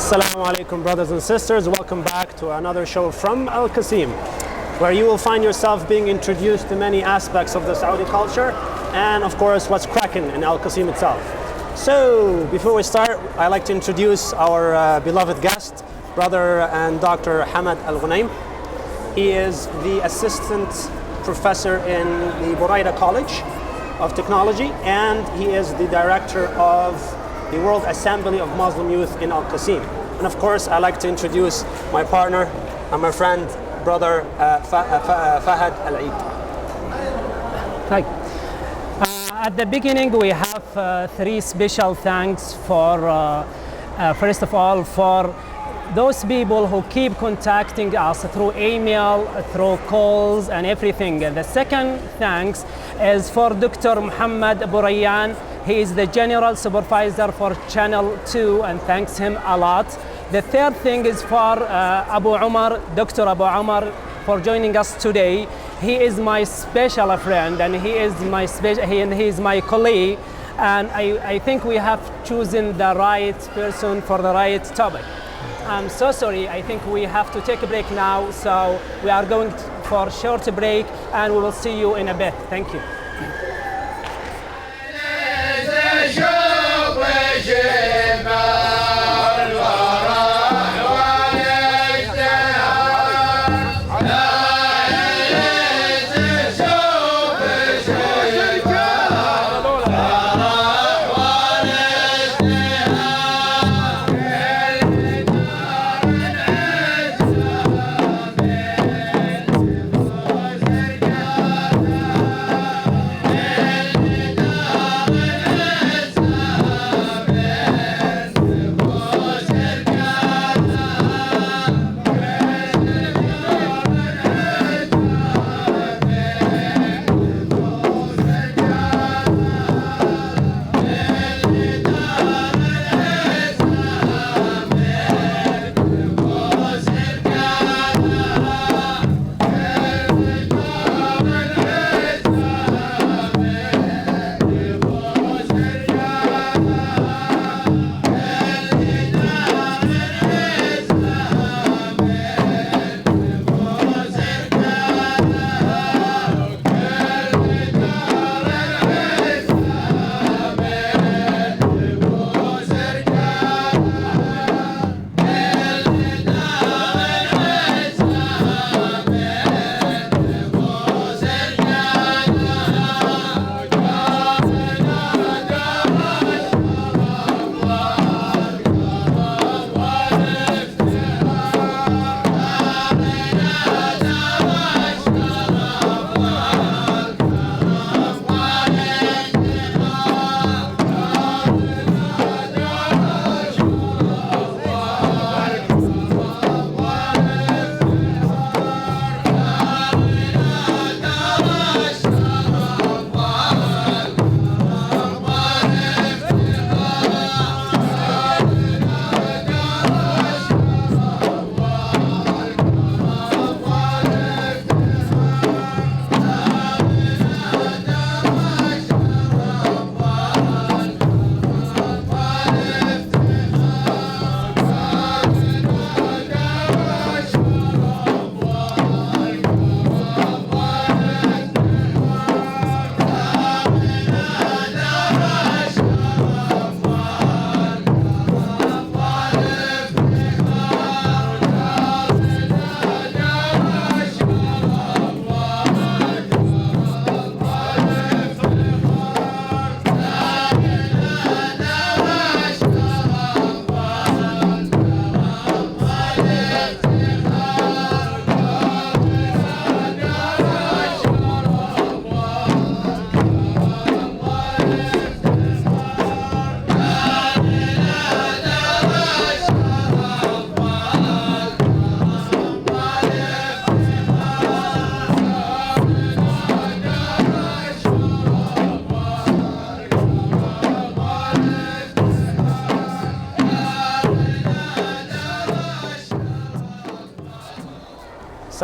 Assalamu alaikum, brothers and sisters. Welcome back to another show from Al-Qassim, where you will find yourself being introduced to many aspects of the Saudi culture and, of course, what's cracking in Al-Qassim itself. So, before we start, I'd like to introduce our beloved guest, brother and Dr. Hamad Al-Ghunaim. He is the assistant professor in the Buraida College of Technology, and he is the director of the World Assembly of Muslim Youth in Al-Qassim. And of course, I'd like to introduce my partner and my friend, brother Fahad Al-Eid. Hi. At the beginning, we have three special thanks for, first of all, for those people who keep contacting us through email, through calls and everything. The second thanks is for Dr. Muhammad Burayan. He is the General Supervisor for Channel 2, and thanks him a lot. The third thing is for Abu Umar, Dr. Abu Umar, for joining us today. He is my special friend, and he is my colleague, and I think we have chosen the right person for the right topic. I'm so sorry, I think we have to take a break now, so we are going for a short break, and we will see you in a bit. Thank you.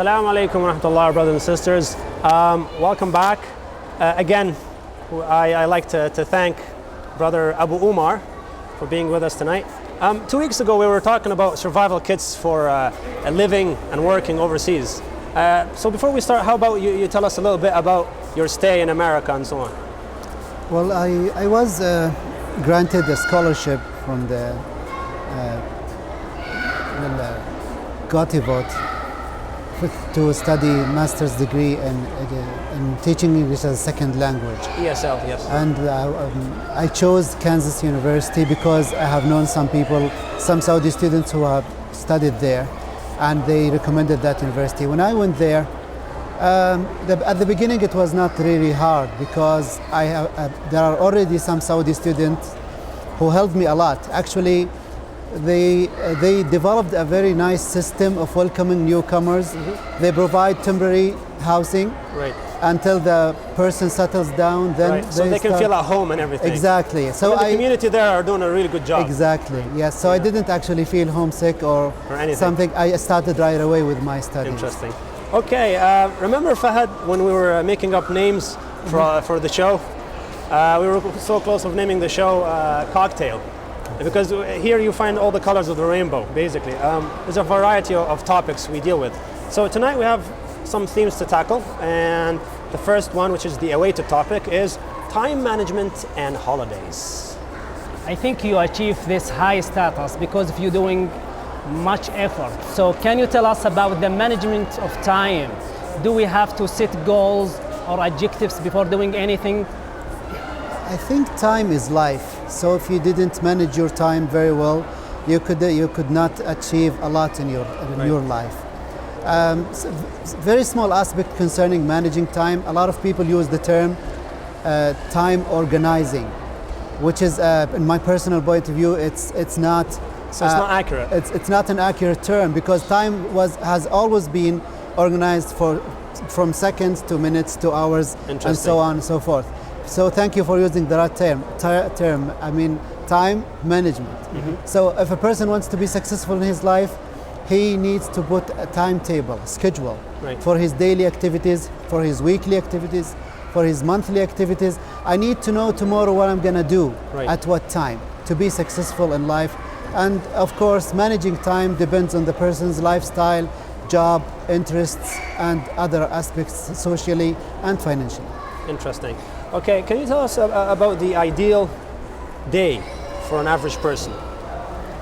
Assalamu alaikum wa rahmatullah, brothers and sisters. Welcome back. Again, I like to thank Brother Abu Umar for being with us tonight. 2 weeks ago, we were talking about survival kits for living and working overseas. So before we start, how about you tell us a little bit about your stay in America and so on? Well, I was granted a scholarship from the Gotivot to study master's degree in teaching English as a second language. ESL, yes. And I chose Kansas University because I have known some people, some Saudi students who have studied there, and they recommended that university. When I went there, at the beginning it was not really hard because there are already some Saudi students who helped me a lot. Actually, they developed a very nice system of welcoming newcomers. Mm-hmm. They provide temporary housing until the person settles down. Then so they can feel at home and everything. Exactly. So the community there are doing a really good job. Exactly. Yes. So I didn't actually feel homesick or anything. Something. I started right away with my studies. Interesting. Okay. Remember, Fahad, when we were making up names for the show, we were so close of naming the show Cocktail. Because here you find all the colors of the rainbow, basically. There's a variety of topics we deal with. So tonight we have some themes to tackle, and the first one, which is the awaited topic, is time management and holidays. I think you achieve this high status because of you doing much effort. So can you tell us about the management of time? Do we have to set goals or objectives before doing anything? I think time is life. So if you didn't manage your time very well, you could not achieve a lot in your life. Very small aspect concerning managing time. A lot of people use the term time organizing, which is, in my personal point of view, it's not. So it's not accurate. It's not an accurate term because time has always been organized from seconds to minutes to hours and so on and so forth. So thank you for using the right term. I mean, time management. Mm-hmm. So if a person wants to be successful in his life, he needs to put a timetable, a schedule for his daily activities, for his weekly activities, for his monthly activities. I need to know tomorrow what I'm going to do at what time to be successful in life. And of course, managing time depends on the person's lifestyle, job, interests, and other aspects socially and financially. Interesting. Okay, can you tell us about the ideal day for an average person?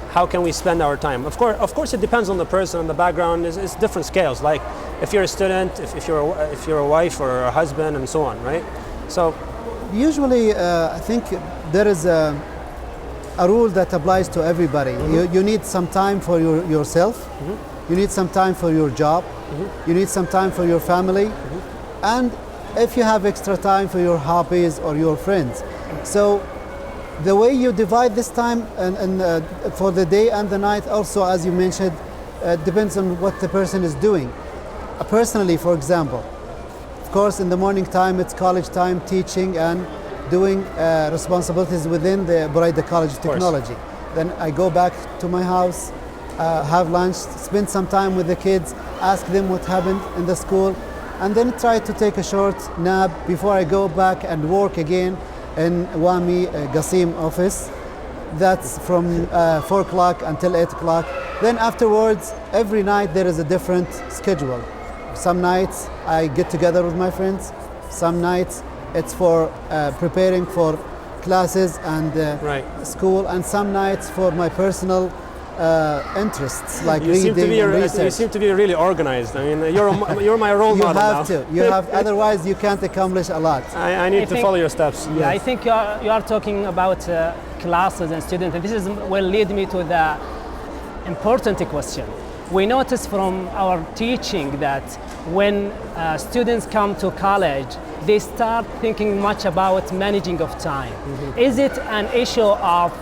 How can we spend our time? Of course, it depends on the person and the background. It's different scales. Like if you're a student, if you're a wife or a husband, and so on, right? So, usually, I think there is a rule that applies to everybody. Mm-hmm. You need some time for yourself. Mm-hmm. You need some time for your job. Mm-hmm. You need some time for your family, and if you have extra time for your hobbies or your friends. So the way you divide this time and for the day and the night also, as you mentioned, depends on what the person is doing. Personally, for example, of course, in the morning time, it's college time, teaching and doing responsibilities within the College of Technology. Then I go back to my house, have lunch, spend some time with the kids, ask them what happened in the school, and then try to take a short nap before I go back and work again in WAMI qassim office. That's from 4 o'clock until 8 o'clock. Then afterwards, every night there is a different schedule. Some nights I get together with my friends. Some nights it's for preparing for classes and school, and some nights for my personal interests like reading and research. You seem to be really organized. I mean, you're my role model now. You have to. Otherwise, you can't accomplish a lot. I need to follow your steps. Yeah, yes. I think you are talking about classes and students, and this will lead me to the important question. We notice from our teaching that when students come to college, they start thinking much about managing of time. Mm-hmm. Is it an issue of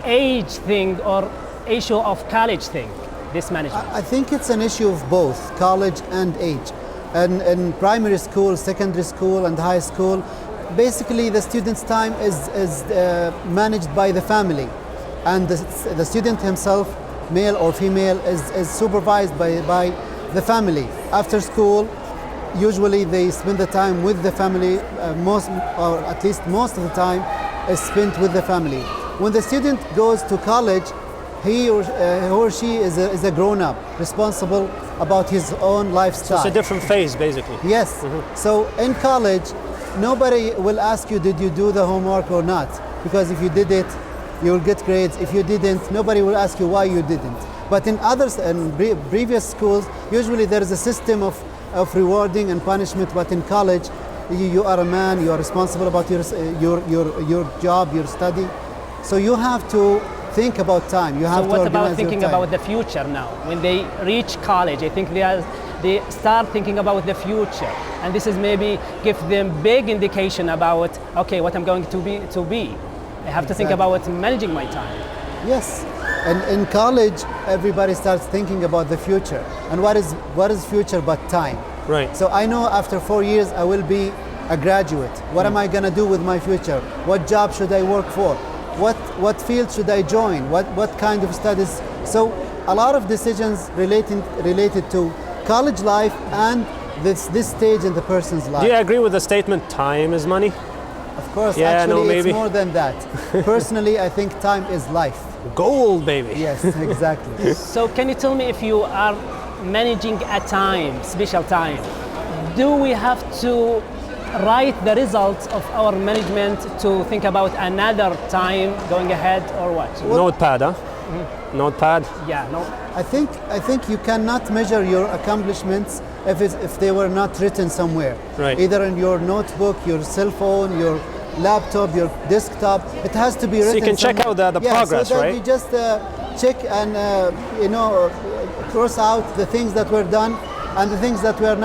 age thing or issue of college thing, this management? I think it's an issue of both, college and age. And in primary school, secondary school, and high school, basically the student's time is managed by the family. And the student himself, male or female, is supervised by the family. After school, usually they spend the time with the family, most of the time is spent with the family. When the student goes to college, he or she is a grown-up, responsible about his own lifestyle. So it's a different phase, basically. Yes. So in college, nobody will ask you, did you do the homework or not? Because if you did it, you will get grades. If you didn't, nobody will ask you why you didn't. But in others, in previous schools, usually there is a system of rewarding and punishment. But in college, you are a man, you are responsible about your job, your study. So you have to think about time. You have So to what about organize thinking your time. about the future now? When they reach college, I think they start thinking about the future. And this is maybe give them big indication about, okay, what I'm going to be. I have to think about managing my time. Yes, and in college, everybody starts thinking about the future. And what is future but time? Right. So I know after 4 years I will be a graduate. What am I going to do with my future? What job should I work for? What field should I join? What kind of studies? So a lot of decisions related to college life and this stage in the person's life. Do you agree with the statement, time is money? Of course, Yeah, actually no, maybe. it's more than that. Personally, I think time is life. Gold, baby. Yes, exactly. So can you tell me, if you are managing a time, special time, do we have to write the results of our management to think about another time going ahead, or what? Notepad, huh? Notepad. Yeah, no. I think you cannot measure your accomplishments if they were not written somewhere. Right. Either in your notebook, your cell phone, your laptop, your desktop. It has to be written. So you can check somewhere. out the Yeah, progress, so that right? you just check and cross out the things that were done and the things that were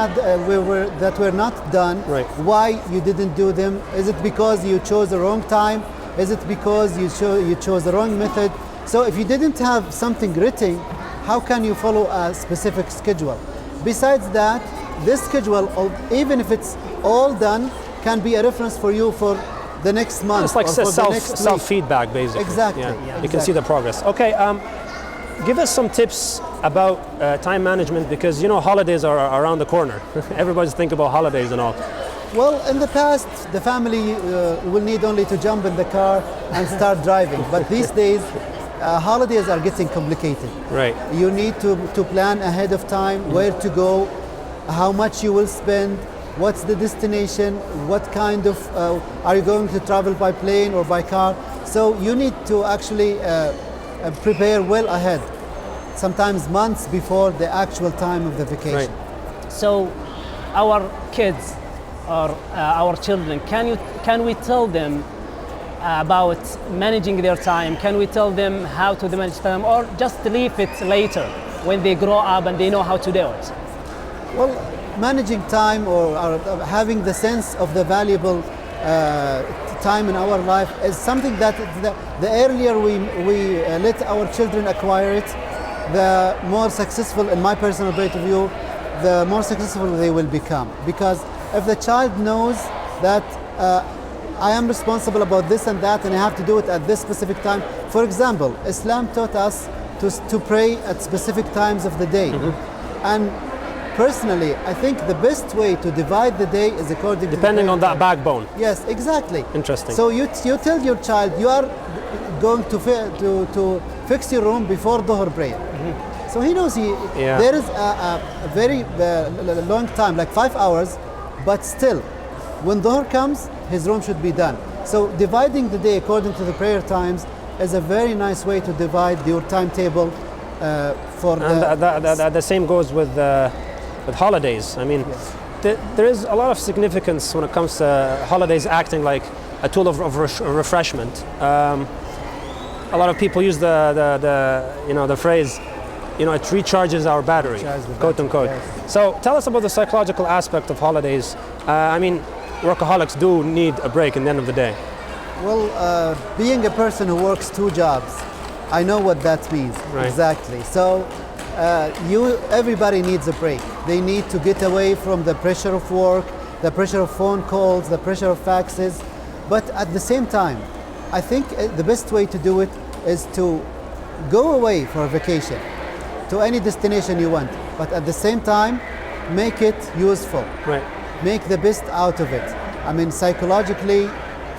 not done. Right. Why you didn't do them? Is it because you chose the wrong time? Is it because you chose the wrong method? So if you didn't have something written, how can you follow a specific schedule? Besides that, this schedule, even if it's all done, can be a reference for you for the next month. It's like or for the next week. self-feedback, basically. Exactly. You can see the progress. Okay, give us some tips about time management, because holidays are around the corner. Everybody's thinking about holidays and all. Well, in the past, the family will need only to jump in the car and start driving. But these days, holidays are getting complicated. Right. You need to plan ahead of time where to go, how much you will spend, what's the destination, what kind of, are you going to travel by plane or by car? So you need to actually prepare well ahead, sometimes months before the actual time of the vacation. Right. So our kids or our children, can we tell them about managing their time? Can we tell them how to manage time, or just leave it later when they grow up and they know how to do it? Well, managing time or having the sense of the valuable time in our life is something that the earlier we let our children acquire it, the more successful, in my personal point of view, the more successful they will become. Because if the child knows that I am responsible about this and that and I have to do it at this specific time. For example, Islam taught us to pray at specific times of the day. And personally, I think the best way to divide the day is according to Depending on that backbone. Yes, exactly. Interesting. So you tell your child you are going to fix your room before Dhuhr prayer. So he knows there is a very long time, like 5 hours, but still, when Dhuhr comes, his room should be done. So dividing the day according to the prayer times is a very nice way to divide your timetable for the same goes with holidays. I mean, there is a lot of significance when it comes to holidays acting like a tool of refreshment. A lot of people use the phrase, it recharges our battery, quote unquote. Yes. So tell us about the psychological aspect of holidays. I mean, workaholics do need a break in the end of the day. Well, being a person who works 2 jobs, I know what that means. Right. Exactly. So everybody needs a break. They need to get away from the pressure of work, the pressure of phone calls, the pressure of faxes. But at the same time, I think the best way to do it is to go away for a vacation to any destination you want, but at the same time, make it useful. Right. Make the best out of it. I mean, psychologically,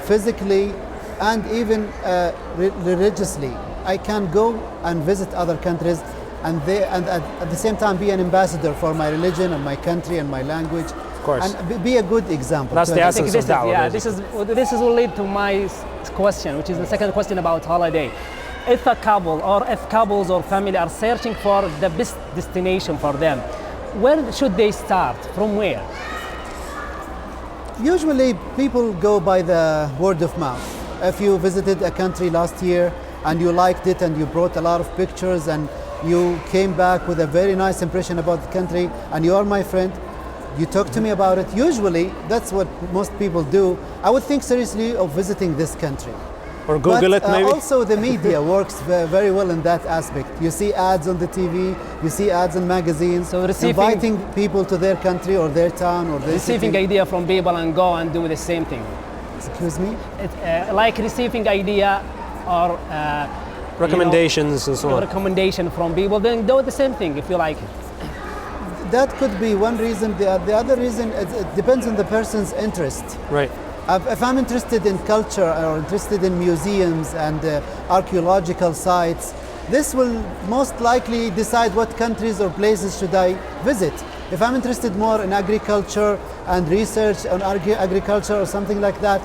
physically, and even religiously. I can go and visit other countries and at the same time be an ambassador for my religion and my country and my language. Of course. And be a good example. That's the I think essence of da'wah. yeah, this will lead to my question, which is the second question about holiday. If a couple or if couples or family are searching for the best destination for them, where should they start? From where? Usually people go by the word of mouth. If you visited a country last year and you liked it and you brought a lot of pictures and you came back with a very nice impression about the country and you are my friend, you talk to me about it. Usually that's what most people do. I would think seriously of visiting this country. Or Google it maybe? Also the media works very well in that aspect. You see ads on the TV, you see ads in magazines, So inviting people to their country or their town or their Receiving city. idea from people and go and do the same thing. Excuse me? Like receiving idea or Recommendations and so on. recommendation from people, then do the same thing if you like it. That could be one reason. The other reason, it depends on the person's interest. Right. If I'm interested in culture or interested in museums and archaeological sites, this will most likely decide what countries or places should I visit. If I'm interested more in agriculture and research on agriculture or something like that,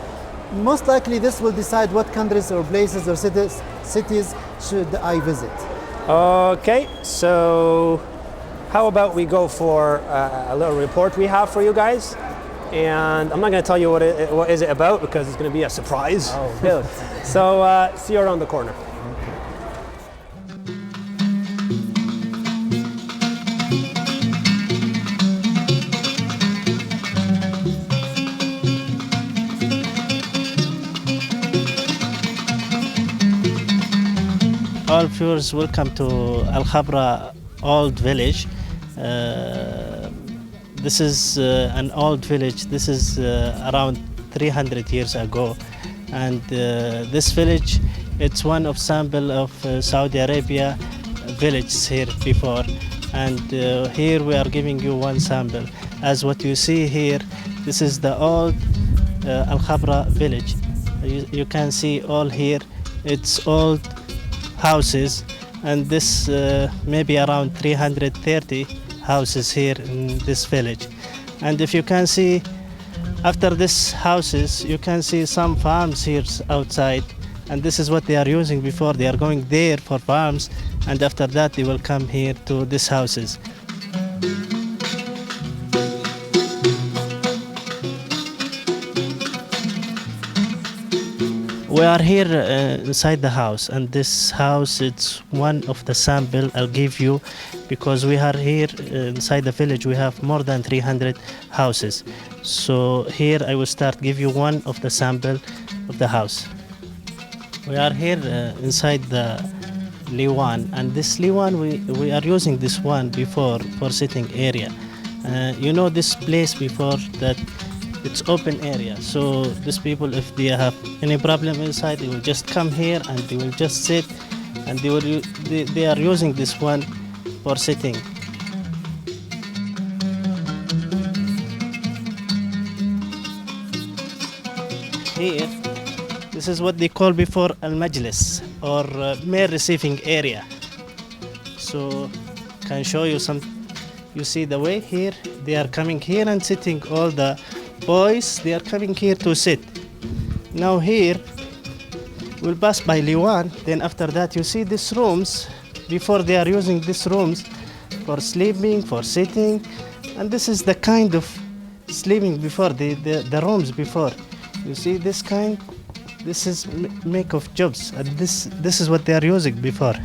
most likely this will decide what countries or places or cities should I visit. Okay, so how about we go for a little report we have for you guys? And I'm not going to tell you what is it about because it's going to be a surprise. Oh, good. So see you around the corner. All viewers, welcome to Al Khabra Old Village. This is an old village. This is around 300 years ago, and this village, it's one of sample of Saudi Arabia villages here before, and here we are giving you one sample. As what you see here, this is the old Al Khabra village. You can see all here. It's old houses, and this maybe around 330 houses here in this village. And if you can see, after this houses, you can see some farms here outside, and this is what they are using before. They are going there for farms, and after that they will come here to these houses. We are here inside the house, and this house, it's one of the sample I'll give you, because we are here inside the village. We have more than 300 houses. So here I will start give you one of the sample of the house. We are here inside the liwan, and this liwan we are using this one before for sitting area. You know this place before that it's open area, so these people, if they have any problem inside, they will just come here and they will just sit, and they are using this one for sitting. Here, this is what they call before al-majlis, or mail receiving area. So can show you some. You see the way here, they are coming here and sitting. All the boys, they are coming here to sit. Now here, we'll pass by Liwan. Then after that, you see these rooms. Before they are using these rooms for sleeping, for sitting. And this is the kind of sleeping before, the rooms before. You see this kind? This is make of jobs. And this is what they are using before.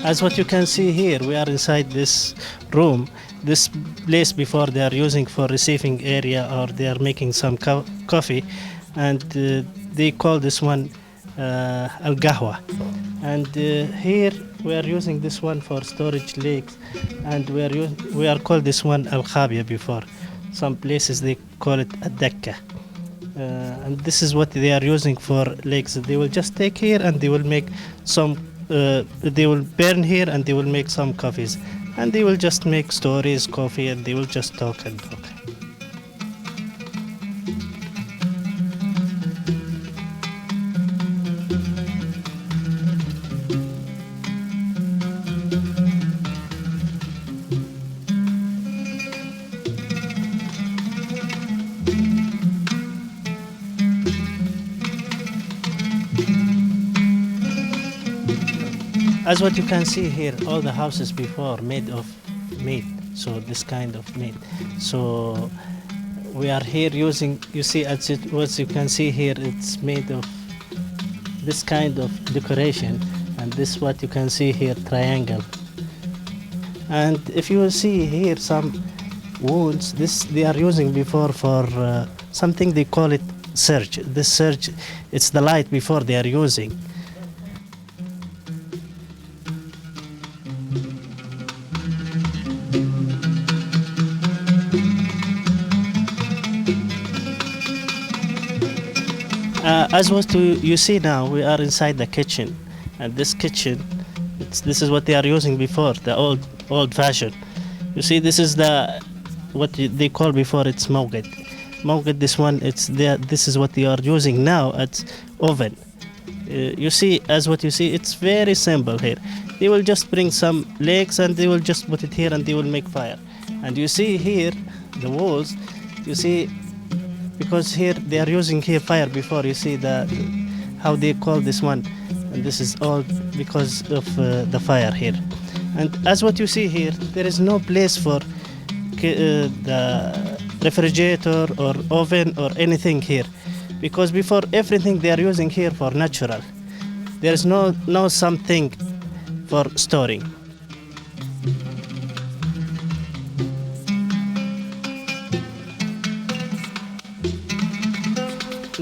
As what you can see here, we are inside this room. This place before they are using for receiving area, or they are making some coffee, and they call this one al-qahwa. And here we are using this one for storage lakes, and we are called this one al-khabia before. Some places they call it ad-dakka. And this is what they are using for lakes. They will just take here and they will make some. They will burn here and they will make some coffees, and they will just make stories, coffee, and they will just talk and talk. As what you can see here, all the houses before made of meat, so this kind of meat. So we are here using, you see, what you can see here, it's made of this kind of decoration, and this what you can see here, triangle. And if you will see here some wounds, this they are using before for something they call it surge. This surge, it's the light before they are using. As what you see now, we are inside the kitchen, and this kitchen, this is what they are using before, the old fashioned. You see, this is what they call before, it's mawgad. Mawgad, this one, this is what they are using now at oven. You see, as what you see, it's very simple here. They will just bring some legs and they will just put it here and they will make fire. And you see here, the walls, you see, because here they are using here fire before, you see how they call this one, and this is all because of the fire here. And as what you see here, there is no place for the refrigerator or oven or anything here, because before everything they are using here for natural. There is no something for storing.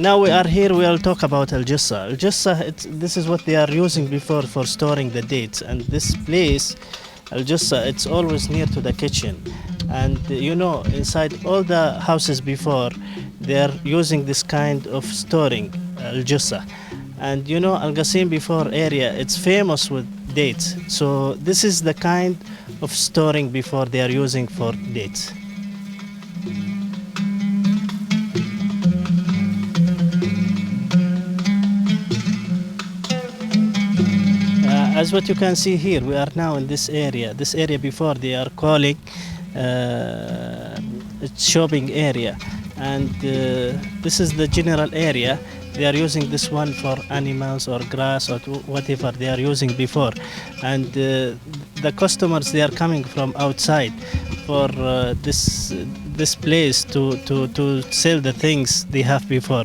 Now we are here, we'll talk about al-jissa. Al-jissa, this is what they are using before for storing the dates. And this place, al-jissa, it's always near to the kitchen. And you know, inside all the houses before, they are using this kind of storing, al-jissa. And you know, Al-Qassim before area, it's famous with dates. So this is the kind of storing before they are using for dates. As what you can see here, we are now in this area. This area before they are calling shopping area, and this is the general area. They are using this one for animals or grass or whatever they are using before, and the customers, they are coming from outside for this place to sell the things they have before.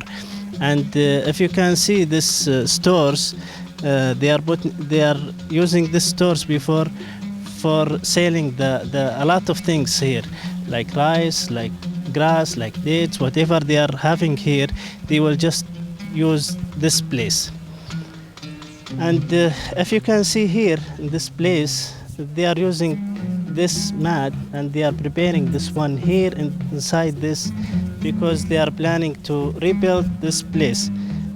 And if you can see this stores. They are using these stores before for selling a lot of things here, like rice, like grass, like dates, whatever they are having here, they will just use this place. And if you can see here in this place, they are using this mat and they are preparing this one here inside this, because they are planning to rebuild this place.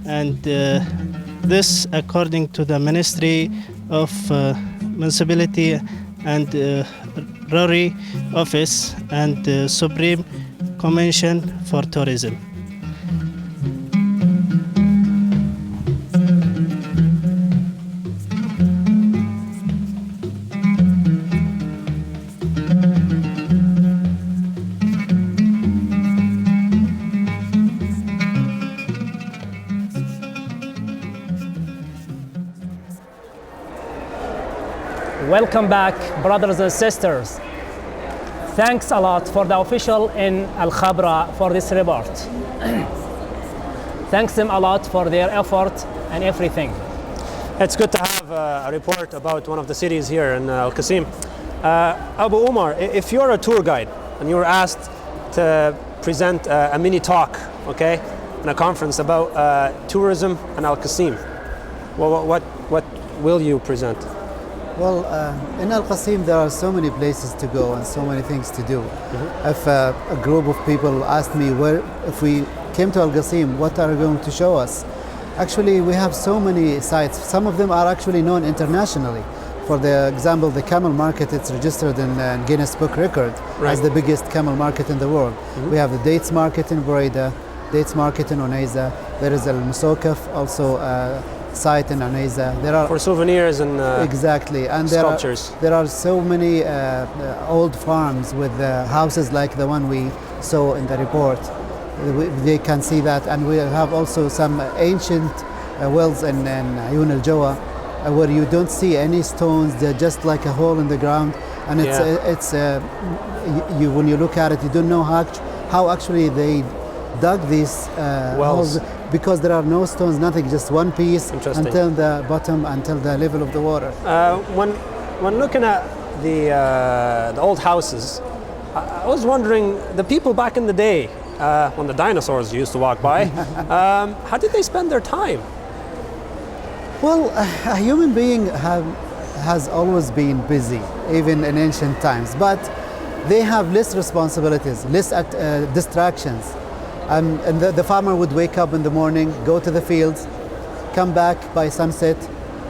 And this, according to the Ministry of Municipality and Rural Office and Supreme Commission for Tourism. Welcome back, brothers and sisters. Thanks a lot for the official in Al Khabra for this report. Thanks them a lot for their effort and everything. It's good to have a report about one of the cities here in Al-Qassim. Abu Umar, if you're a tour guide and you're asked to present a mini talk, okay, in a conference about tourism in Al-Qassim, what will you present? Well, in Al-Qassim there are so many places to go and so many things to do. Mm-hmm. If a group of people asked me if we came to Al-Qassim, what are you going to show us? Actually, we have so many sites. Some of them are actually known internationally. For the example, the camel market, it's registered in Guinness Book Record as the biggest camel market in the world. We have the dates market in Buraydah, dates market in Unayza. There is Al Musokaf, also a site in Unayza. There are For souvenirs and exactly, and sculptures. there are so many old farms with houses like the one we saw in the report. They can see that, and we have also some ancient wells in Ayun al Jawa where you don't see any stones. They're just like a hole in the ground, and when you look at it, you don't know how actually they dug these wells, holes, because there are no stones, nothing, just one piece until the bottom, until the level of the water. When looking at the old houses, I was wondering, the people back in the day, when the dinosaurs used to walk by, how did they spend their time? Well, a human being has always been busy, even in ancient times, but they have less responsibilities, less distractions. And the farmer would wake up in the morning, go to the fields, come back by sunset,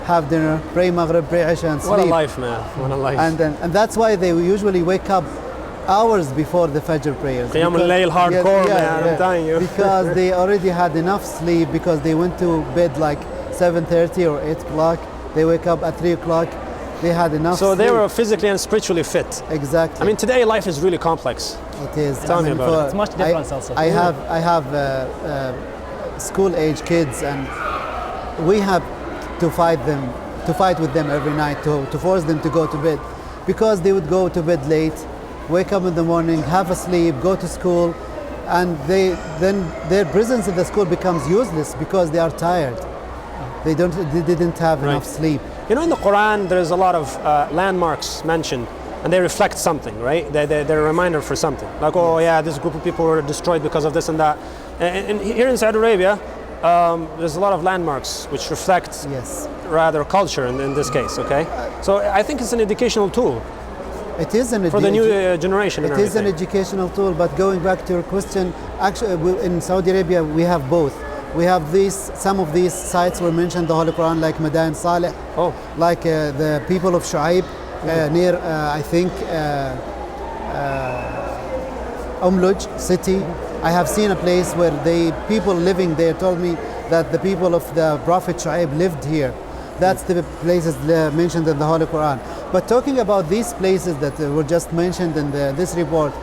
have dinner, pray Maghrib, pray Isha, and sleep. What a life, man, what a life. And that's why they usually wake up hours before the Fajr prayers. Qiyam al-Layl hardcore, man, I'm telling you. Because they already had enough sleep, because they went to bed like 7:30 or 8 o'clock. They wake up at 3 o'clock. They had enough So sleep. they were physically and spiritually fit. Exactly. I mean, today life is really complex. It is. Tell me about it. It's much different also. I have school-age kids, and we have to fight with them every night to force them to go to bed, because they would go to bed late, wake up in the morning, have a sleep, go to school, and then their presence in the school becomes useless because they are tired. They didn't have enough sleep. You know, in the Quran, there's a lot of landmarks mentioned, and they reflect something, right? They're a reminder for something. Like, oh yeah, this group of people were destroyed because of this and that. And here in Saudi Arabia, there's a lot of landmarks which reflect rather culture in this case, okay? So I think it's an educational tool. It is for the new generation. It is an educational tool, but going back to your question, actually in Saudi Arabia we have both. We have some of these sites were mentioned in the Holy Quran, like Madain Saleh, like the people of Shu'aib near, I think, Umluj city. I have seen a place where people living there told me that the people of the Prophet Shu'aib lived here. That's the places mentioned in the Holy Quran. But talking about these places that were just mentioned in this report,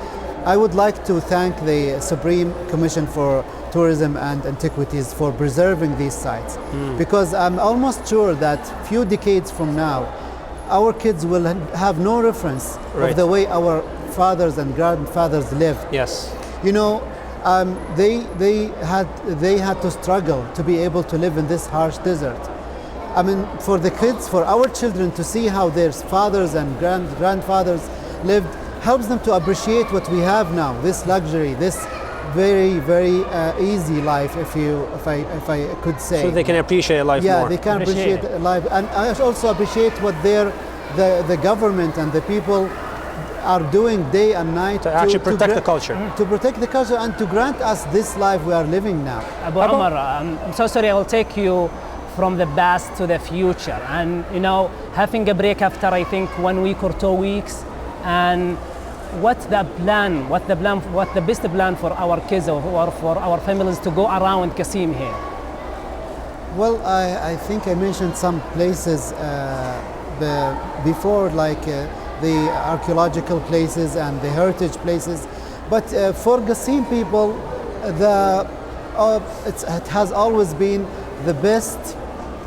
I would like to thank the Supreme Commission for Tourism and Antiquities for preserving these sites, because I'm almost sure that few decades from now, our kids will have no reference of the way our fathers and grandfathers lived. Yes. You know, they had to struggle to be able to live in this harsh desert. I mean, for the kids, for our children to see how their fathers and grandfathers lived, helps them to appreciate what we have now, this luxury, this very, very easy life, if I could say. So they can appreciate life more. Yeah, they can appreciate life, and I also appreciate what the government and the people are doing day and night to actually protect the culture. To protect the culture and to grant us this life we are living now. Abu Omar, I'm so sorry, I will take you from the past to the future, and you know, having a break after I think 1 week or 2 weeks, and what's the best plan for our kids or for our families to go around Qassim here? Well, I think I mentioned some places before, like the archaeological places and the heritage places, but for Qassim people, it has always been the best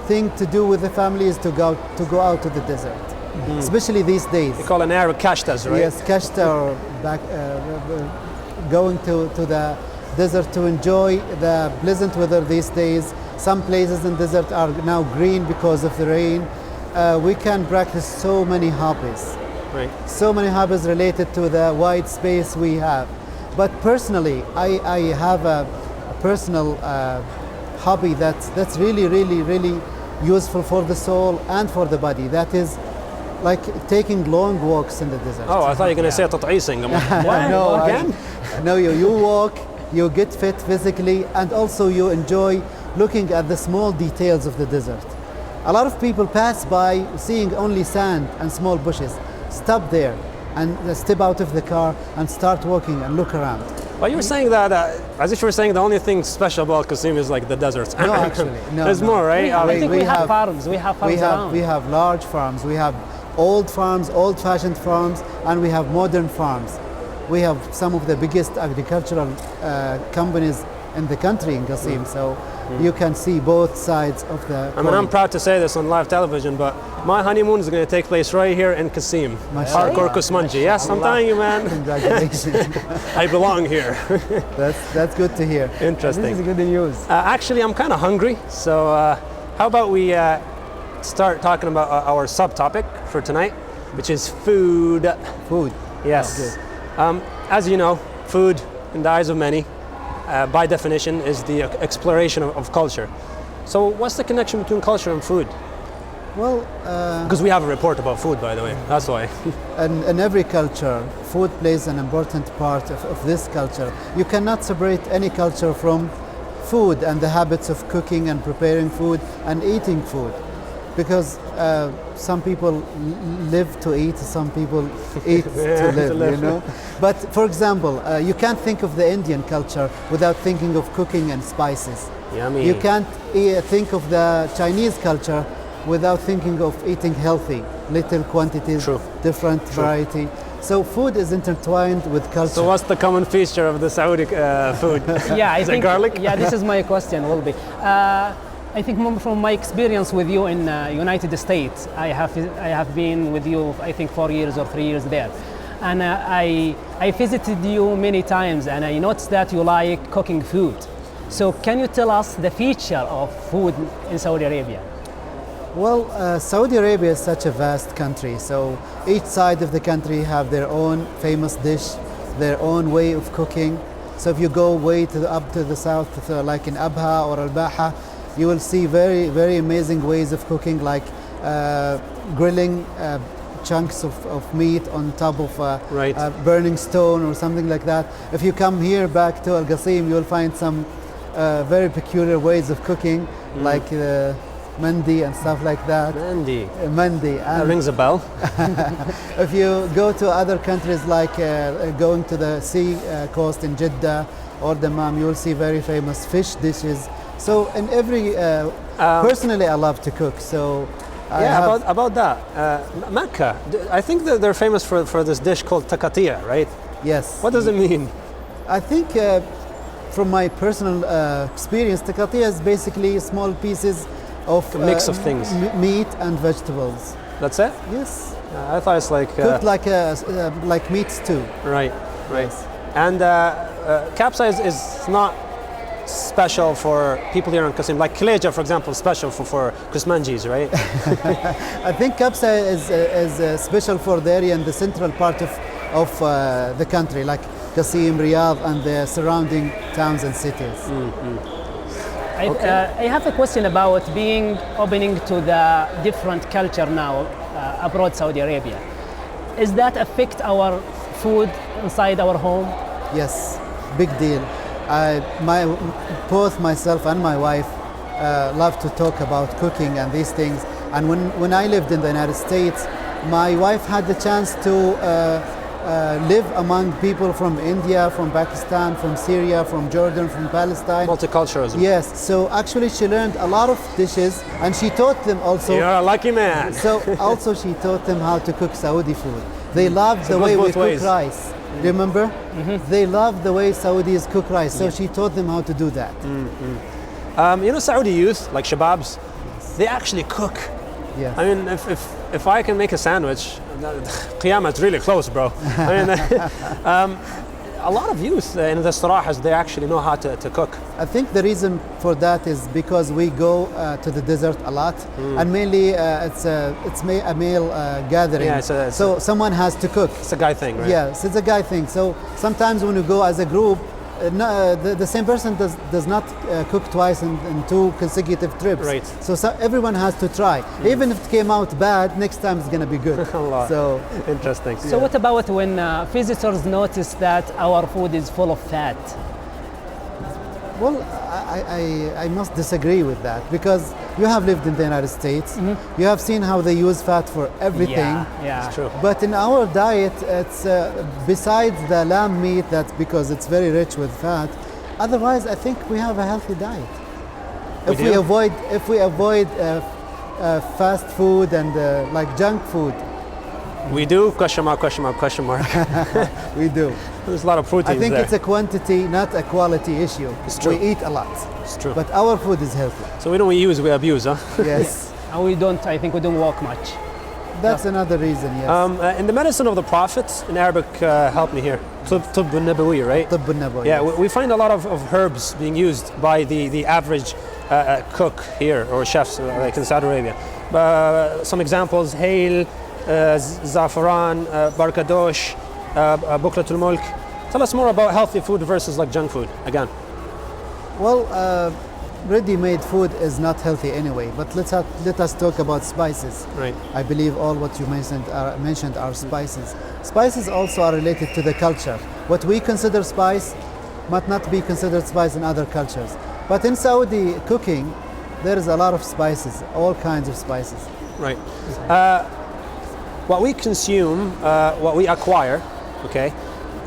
thing to do with the family is to go out to the desert, especially these days. They call an area kashtas, right? Yes, kashta, or going to the desert to enjoy the pleasant weather these days. Some places in the desert are now green because of the rain. We can practice so many hobbies. Right. So many hobbies related to the wide space we have. But personally, I have a personal hobby that's really, really, really useful for the soul and for the body. That is like taking long walks in the desert. Oh, I thought you were going to say tat'ising. No, you walk, you get fit physically, and also you enjoy looking at the small details of the desert. A lot of people pass by seeing only sand and small bushes. Stop there and step out of the car and start walking and look around. Well, you were saying that as if you were saying the only thing special about Qassim is like the deserts. No, actually, no. There's more, right? I think we have farms. We have farms around. We have large farms. We have old farms, old-fashioned farms, and we have modern farms. We have some of the biggest agricultural companies in the country in Qassim, so you can see both sides of the I mean, I'm proud to say this on live television, but my honeymoon is going to take place right here in Qassim. Hardcore Kusmanji. Yes, I'm telling you, man. Congratulations. I belong here. That's good to hear. Interesting. This is good news. Actually, I'm kind of hungry, so how about we start talking about our subtopic for tonight, which is food. Food. Yes. As you know, food, in the eyes of many, by definition, is the exploration of culture. So what's the connection between culture and food? Well, Because we have a report about food, by the way, that's why. in every culture, food plays an important part of this culture. You cannot separate any culture from food and the habits of cooking and preparing food and eating food. Because some people live to eat, some people eat to live, you know. But for example, you can't think of the Indian culture without thinking of cooking and spices. Yummy. You can't think of the Chinese culture without thinking of eating healthy, little quantities, True. different variety. So food is intertwined with culture. So what's the common feature of the Saudi food? Yeah, I Is it think garlic? Yeah, this is my question. Will be. I think from my experience with you in United States, I have been with you, I think 4 years or 3 years there, and I visited you many times, and I noticed that you like cooking food. So can you tell us the feature of food in Saudi Arabia? Well, Saudi Arabia is such a vast country, so each side of the country have their own famous dish, their own way of cooking. So if you go way up to the south, like in Abha or Al-Baha, you will see very, very amazing ways of cooking, like grilling chunks of meat on top of a burning stone or something like that. If you come here back to Al-Qassim, you will find some very peculiar ways of cooking, like mandi and stuff like that. Mandi. That rings a bell. If you go to other countries, like going to the sea coast in Jeddah or Dammam, you will see very famous fish dishes. So in every, personally I love to cook, so about that, Mecca, I think that they're famous for this dish called taqatiya, right? Yes. What does it mean? I think from my personal experience, taqatiya is basically small pieces of a mix of things, meat and vegetables. That's it? Yes. I thought it's like cooked like meat stew. Right. Yes. And kapsa is not special for people here in Qassim, like Kaleja, for example, special for Kusmanjis, right? I think kapsa is special for the area in the central part of the country, like Qassim, Riyadh, and the surrounding towns and cities. I have a question about opening to the different culture now abroad Saudi Arabia. Is that affect our food inside our home? Yes, big deal. Both myself and my wife love to talk about cooking and these things. And when I lived in the United States, my wife had the chance to live among people from India, from Pakistan, from Syria, from Jordan, from Palestine. Multiculturalism. Yes, so actually she learned a lot of dishes and she taught them also. You're a lucky man. So also she taught them how to cook Saudi food. They loved the way we cook rice. Remember? Mm-hmm. They love the way Saudis cook rice, so she taught them how to do that. You know, Saudi youth, like shababs, they actually cook. Yes. I mean, if I can make a sandwich, Qiyamah's really close, bro. I mean, a lot of youth in the Sarahas, they actually know how to cook. I think the reason for that is because we go to the desert a lot, and mainly it's a male gathering. Yeah, so someone has to cook. It's a guy thing, right? Yes, it's a guy thing. So sometimes when we go as a group, the same person does not cook twice in 2 consecutive trips. Right. So everyone has to try. Even if it came out bad, next time it's going to be good. So interesting. So what about when visitors notice that our food is full of fat? Well, I must disagree with that because you have lived in the United States. You have seen how they use fat for everything. Yeah. It's true. But in our diet, it's besides the lamb meat, that's because it's very rich with fat. Otherwise, I think we have a healthy diet. If we avoid fast food and like junk food. We do? Question mark, question mark, question mark. We do. There's a lot of proteins I think there. it's a quantity, not a quality issue. It's true. We eat a lot. It's true. But our food is healthy. So we don't use, we abuse, huh? Yes. And I think we don't walk much. That's another reason, yes. In the medicine of the prophets, in Arabic, help me here. Tibb al-Nabawi, right? Tibb al-Nabawi, Yeah, yes. we find a lot of herbs being used by the average cook here, or chefs, like in Saudi Arabia. Some examples, hail, zafaran, barkadosh, buklatul mulk. Tell us more about healthy food versus like junk food, again. Well, ready-made food is not healthy anyway, but let us talk about spices. Right. I believe all what you mentioned are spices. Spices also are related to the culture. What we consider spice might not be considered spice in other cultures. But in Saudi cooking, there is a lot of spices, all kinds of spices. Right. What we consume, what we acquire, okay,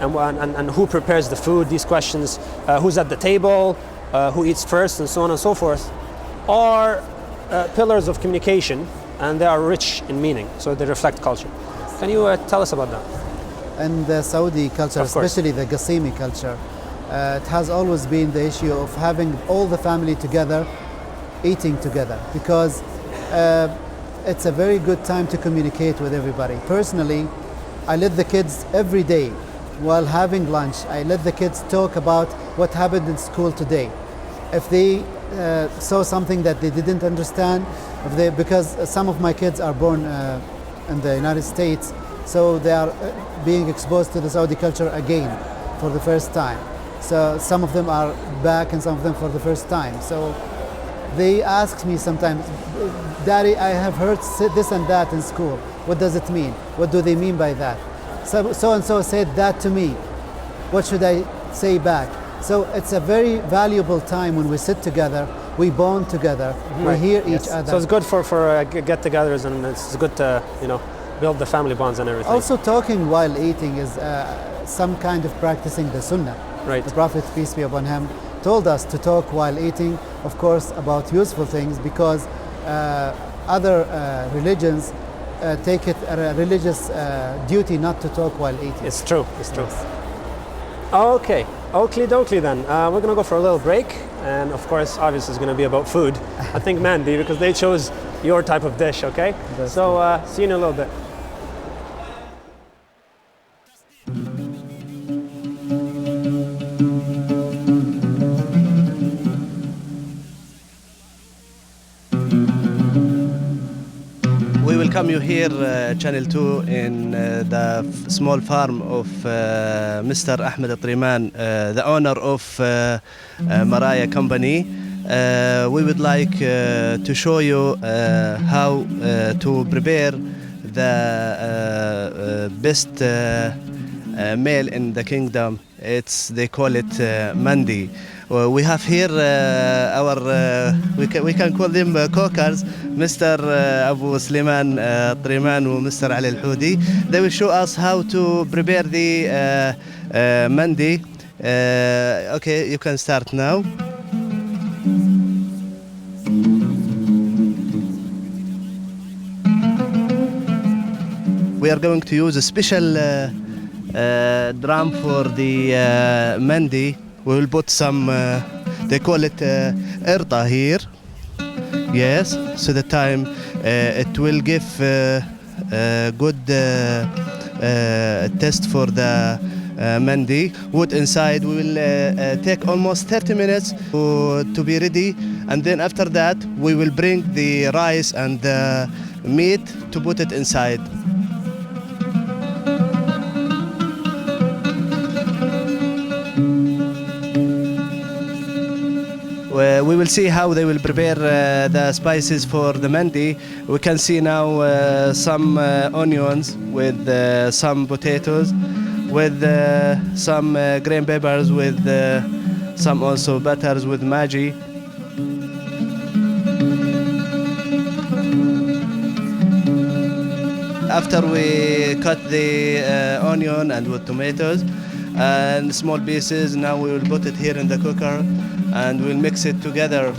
and who prepares the food, these questions, who's at the table, who eats first, and so on and so forth, are pillars of communication, and they are rich in meaning, so they reflect culture. Can you tell us about that? And the Saudi culture, Of course. especially the Qassimi culture, it has always been the issue of having all the family together, eating together, because it's a very good time to communicate with everybody. Personally, I let the kids every day, while having lunch, I let the kids talk about what happened in school today. If they saw something that they didn't understand, because some of my kids are born in the United States, so they are being exposed to the Saudi culture again for the first time. So some of them are back and some of them for the first time. So they ask me sometimes, Daddy, I have heard this and that in school. What does it mean? What do they mean by that? So and so said that to me. What should I say back? So it's a very valuable time when we sit together, we bond together, we hear each other. So it's good for get-togethers, and it's good to build the family bonds and everything. Also, talking while eating is some kind of practicing the Sunnah. Right. The Prophet, peace be upon him, told us to talk while eating, of course, about useful things, because other religions take it a religious duty not to talk while eating. It's true. It's true. Okay. Oakley dokley then. We're going to go for a little break. And of course, obviously, it's going to be about food. I think Mandy, because they chose your type of dish, okay? So see you in a little bit. Welcome you here, Channel 2, in the small farm of Mr. Ahmed Al-Triman, the owner of Maraya Company. We would like to show you how to prepare the best meal in the kingdom. They call it mandi. We have here our we can call them cookers, Mr. Abu Sliman Triman and Mr. Ali Al-Houdi. They will show us how to prepare the mandi. Okay, you can start now. We are going to use a special drum for the mandi. We will put some, they call it erta here. Yes, so the time it will give good test for the mandi. Wood inside, we will take almost 30 minutes to be ready. And then after that, we will bring the rice and the meat to put it inside. We will see how they will prepare the spices for the mandi. We can see now some onions with some potatoes, with some green peppers, with some also batters with Maggi. After we cut the onion and with tomatoes and small pieces, now we will put it here in the cooker and we'll mix it together.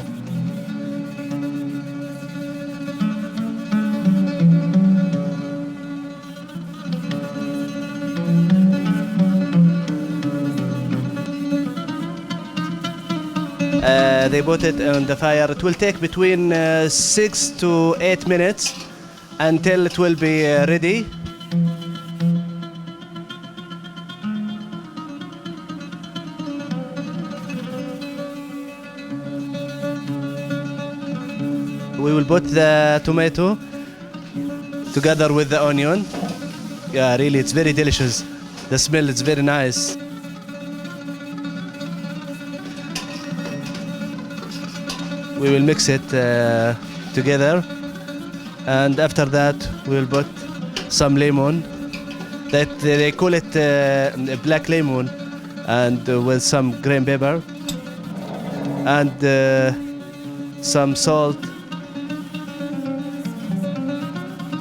They put it on the fire. It will take between 6 to 8 minutes until it will be ready. We will put the tomato together with the onion. Yeah, really, it's very delicious. The smell is very nice. We will mix it together, and after that we will put some lemon. That they call it black lemon, and with some green pepper and some salt.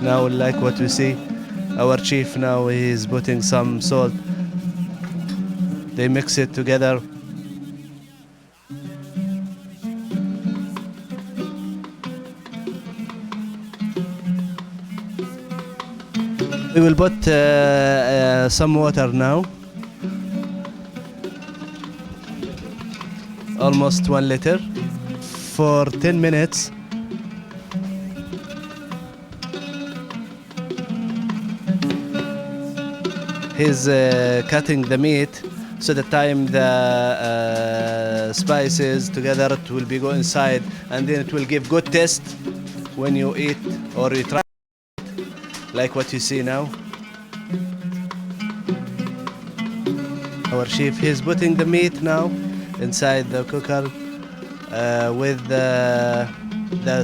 Now, like what we see, our chief now is putting some salt. They mix it together. We will put some water now, almost 1 liter, for 10 minutes. He's cutting the meat, so the time the spices together, it will be go inside, and then it will give good taste when you eat or you try. Like what you see now. Our chef, he's putting the meat now inside the cooker with the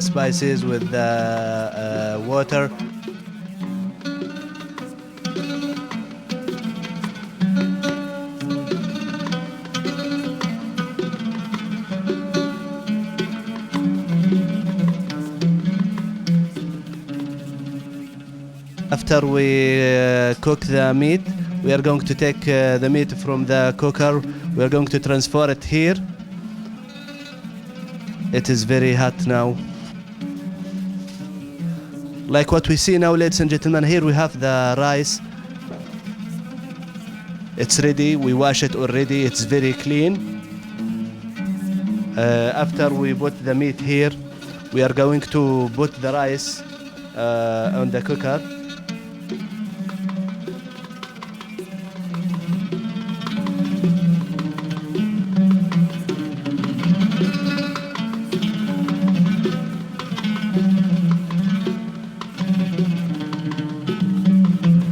spices, with the water. After we cook the meat, we are going to take the meat from the cooker. We are going to transfer it here. It is very hot now. Like what we see now, ladies and gentlemen, here we have the rice. It's ready. We wash it already. It's very clean. After we put the meat here, we are going to put the rice on the cooker.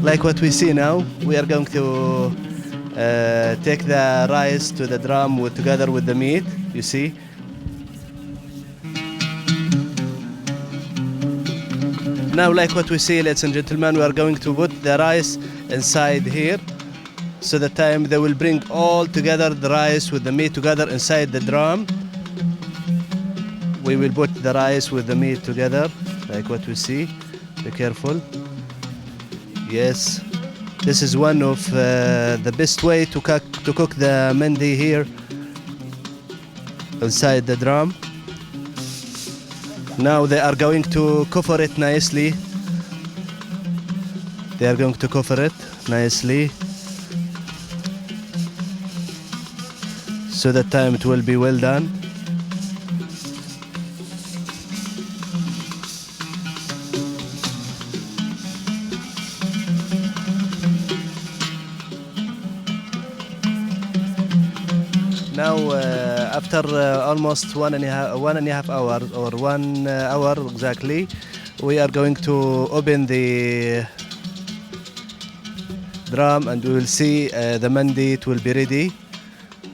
Like what we see now, we are going to take the rice to the drum together with the meat, you see. Now, like what we see, ladies and gentlemen, we are going to put the rice inside here. So the time they will bring all together the rice with the meat together inside the drum. We will put the rice with the meat together, like what we see. Be careful. Yes, this is one of the best way to cook the mandi here inside the drum. Now they are going to cover it nicely. They are going to cover it nicely, so that time it will be well done. Now, after almost one and a half hour, or 1 hour exactly, we are going to open the drum, and we will see the mandi. It will be ready.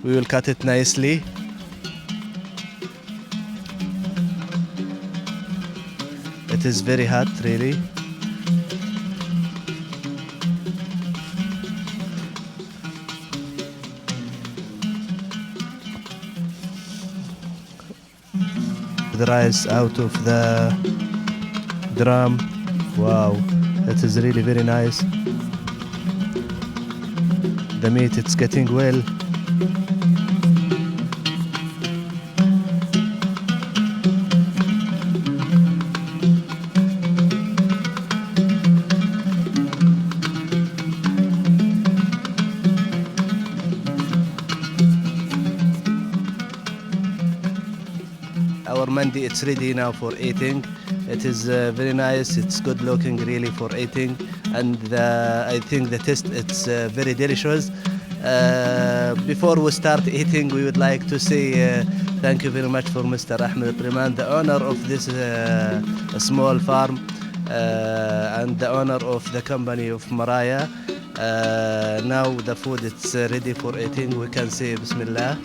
We will cut it nicely. It is very hot, really. the rice out of the drum. Wow, that is really very nice. The meat, it's getting well. Our mandi, it's ready now for eating. It is very nice. It's good looking, really, for eating, and I think the taste it's very delicious. Before we start eating, we would like to say thank you very much for Mr. Ahmed Priman, the owner of this small farm and the owner of the company of Maraya. Now the food is ready for eating. We can say Bismillah.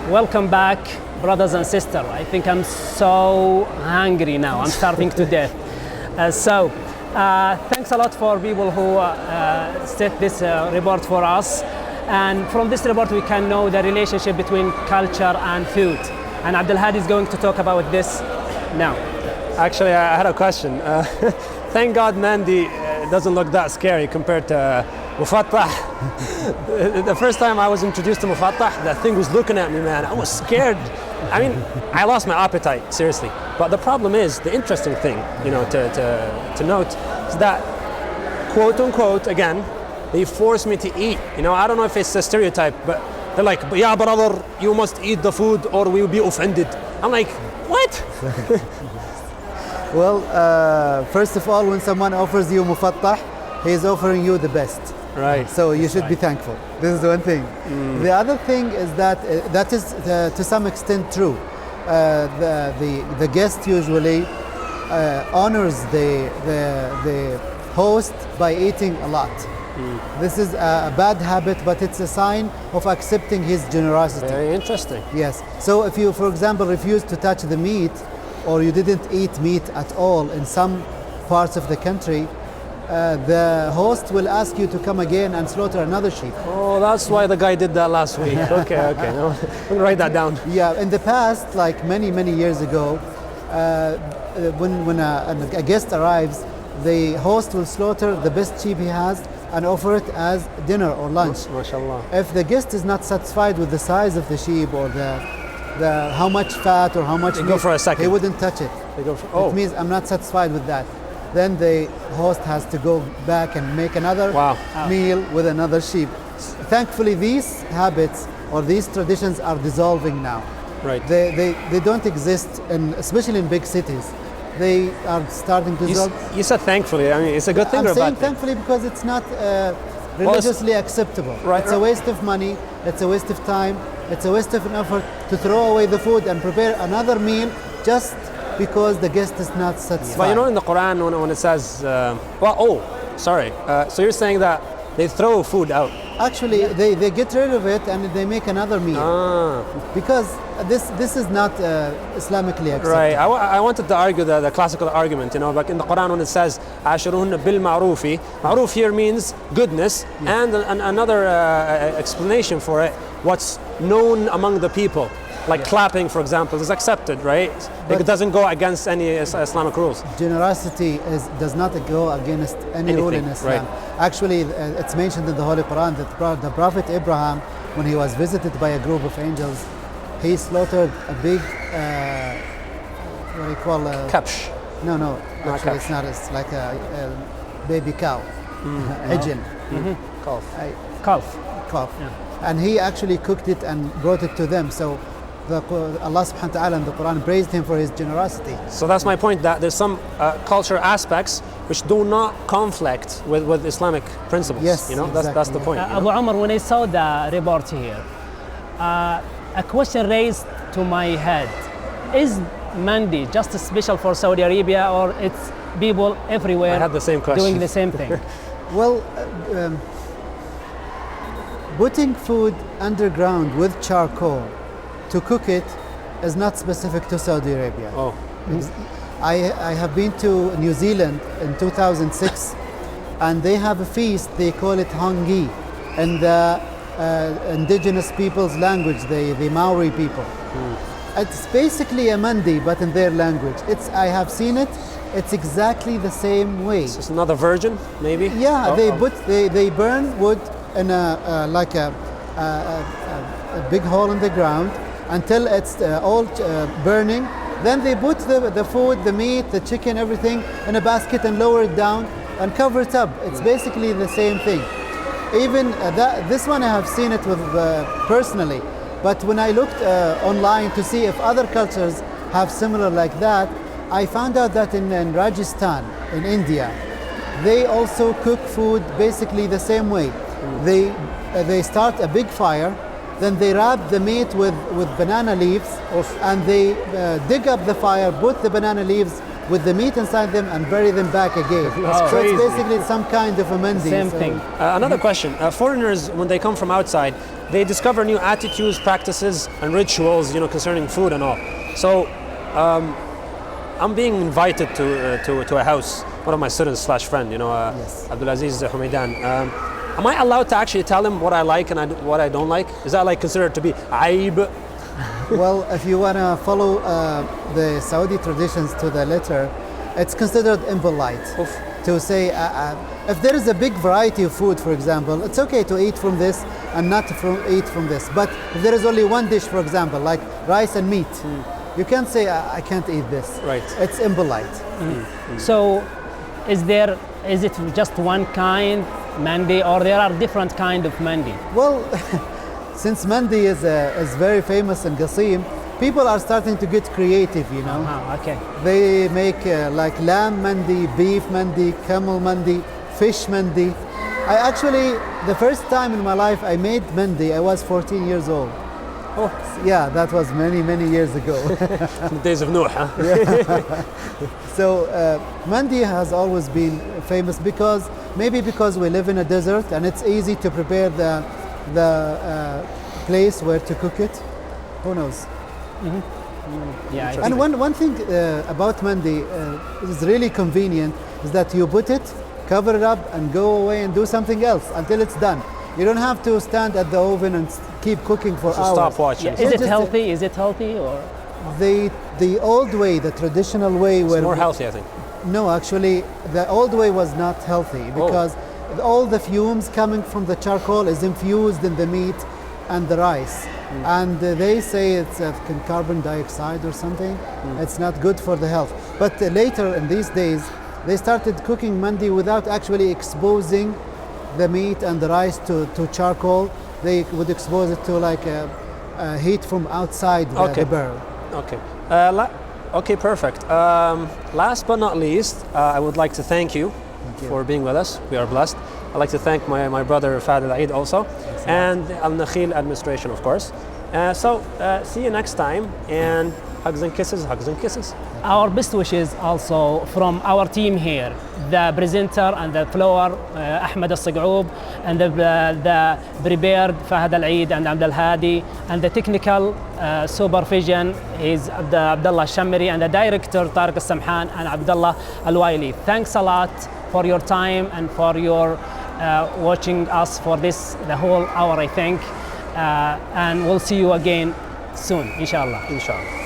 Welcome back, brothers and sisters. I think I'm so hungry now. I'm starving to death. Thanks a lot for people who set this report for us. And from this report, we can know the relationship between culture and food. And Abdulhadi is going to talk about this now. Actually, I had a question. Thank God Mandi doesn't look that scary compared to Mufattah. The first time I was introduced to Mufattah, that thing was looking at me, man. I was scared. I mean, I lost my appetite, seriously. But the problem is, the interesting thing, you know, to note is that, quote unquote, again, they force me to eat. You know, I don't know if it's a stereotype, but they're like, yeah, brother, you must eat the food or we'll be offended. I'm like, what? Well, first of all, when someone offers you mufattah, he is offering you the best. Right. So you should be thankful. This is one thing. The other thing is that that is to some extent true. The guest usually honors the host by eating a lot. This is a bad habit, but it's a sign of accepting his generosity. Very interesting. Yes. So if you, for example, refuse to touch the meat, or you didn't eat meat at all in some parts of the country, the host will ask you to come again and slaughter another sheep. Oh, that's why the guy did that last week. Okay. No, we'll write that down. Yeah, in the past, like many years ago, when a guest arrives, the host will slaughter the best sheep he has and offer it as dinner or lunch. MashaAllah. If the guest is not satisfied with the size of the sheep or the how much fat or how much They meat, go for a second. he wouldn't touch it. They go for, It means I'm not satisfied with that. Then the host has to go back and make another meal with another sheep. Thankfully, these habits or these traditions are dissolving now. Right. They don't exist, especially in big cities. They are starting to dissolve. You said thankfully. I mean, it's a good thing or a I'm saying bad thing? thankfully because it's not religiously acceptable. Right, It's a waste of money. It's a waste of time. It's a waste of an effort to throw away the food and prepare another meal just because the guest is not satisfied. But you know, in the Quran, when it says, so you're saying that they throw food out? Actually, they get rid of it and they make another meal. Because this is not Islamically acceptable. Right. I wanted to argue the classical argument, you know, like in the Quran when it says "Ashiruhunna bil ma'rufi," ma'ruf here means goodness, and another explanation for it, what's known among the people. Like clapping, for example, is accepted, right? It doesn't go against any Islamic rules. Generosity does not go against any rule in Islam. Right. Actually, it's mentioned in the Holy Quran that the Prophet Abraham, when he was visited by a group of angels, he slaughtered a big, what do you call Kapsh. No, actually it's not. It's like a baby cow, ajin. Calf. Yeah. And he actually cooked it and brought it to them. So Allah subhanahu wa ta'ala in the Quran praised him for his generosity. So that's my point, that there's some cultural aspects which do not conflict with Islamic principles. Yes, you know, exactly. that's the point. Abu Umar, when I saw the report here, a question raised to my head. Is mandi just special for Saudi Arabia, or it's people everywhere I had the same question. doing the same thing? Well, putting food underground with charcoal to cook it is not specific to Saudi Arabia. Oh, I have been to New Zealand in 2006, and they have a feast, they call it hongi, in the indigenous people's language, the Maori people. It's basically a mandi, but in their language. I have seen it, it's exactly the same way. it's another virgin, maybe? Yeah, Oh, they burn wood in like a big hole in the ground until it's all burning. Then they put the food, the meat, the chicken, everything in a basket and lower it down and cover it up. It's basically the same thing. Even this one I have seen it with personally, but when I looked online to see if other cultures have similar like that, I found out that in Rajasthan, in India, they also cook food basically the same way. They start a big fire, then they wrap the meat with banana leaves, and they dig up the fire, put the banana leaves with the meat inside them and bury them back again. That's so crazy. it's basically some kind of a mandi. Same So- thing. Another question. Foreigners, when they come from outside, they discover new attitudes, practices, and rituals, concerning food and all. So, I'm being invited to a house. One of my students / friend, Yes. Abdulعزيز Humaidan. Am I allowed to actually tell him what I like and what I don't like? Is that like considered to be aib? Well, if you want to follow the Saudi traditions to the letter, it's considered impolite to say, if there is a big variety of food, for example, it's okay to eat from this and not eat from this. But if there is only one dish, for example, like rice and meat, you can't say, I can't eat this. Right. It's impolite. So is it just one kind mandi, or there are different kind of mandi? Well, since mandi is very famous in Qassim, people are starting to get creative, Okay. They make like lamb mandi, beef mandi, camel mandi, fish mandi. The first time in my life I made mandi, I was 14 years old. Oh. Yeah, that was many, many years ago. The days of Nuh, huh? So mandi has always been famous because we live in a desert and it's easy to prepare the place where to cook it. Who knows? Yeah. And one thing about mandi is really convenient is that you put it, cover it up, and go away and do something else until it's done. You don't have to stand at the oven and keep cooking for So hours. stop watching. Is it just- healthy? Is it healthy, or? The old way, the traditional way, It's where more healthy, I think. no, actually, the old way was not healthy because all the fumes coming from the charcoal is infused in the meat and the rice. And they say it's carbon dioxide or something. It's not good for the health. But later in these days, they started cooking mandi without actually exposing the meat and the rice to charcoal. They would expose it to like heat from outside the barrel. Okay. Okay, perfect. Last but not least, I would like to thank you for being with us. We are blessed. I'd like to thank my brother Fadil Eid also, and Al Nakhil administration, of course. See you next time, and hugs and kisses, hugs and kisses. Our best wishes also from our team here, the presenter and the flower, Ahmed الصقعوب, and the prepared Fahad Al-Eid and Abdul Hadi, and the technical supervision is Abdullah Shamiri, and the director Tariq السمحان and Abdullah الوابلي. Thanks a lot for your time and for your watching us for the whole hour, I think. And we'll see you again soon, inshallah. Inshallah.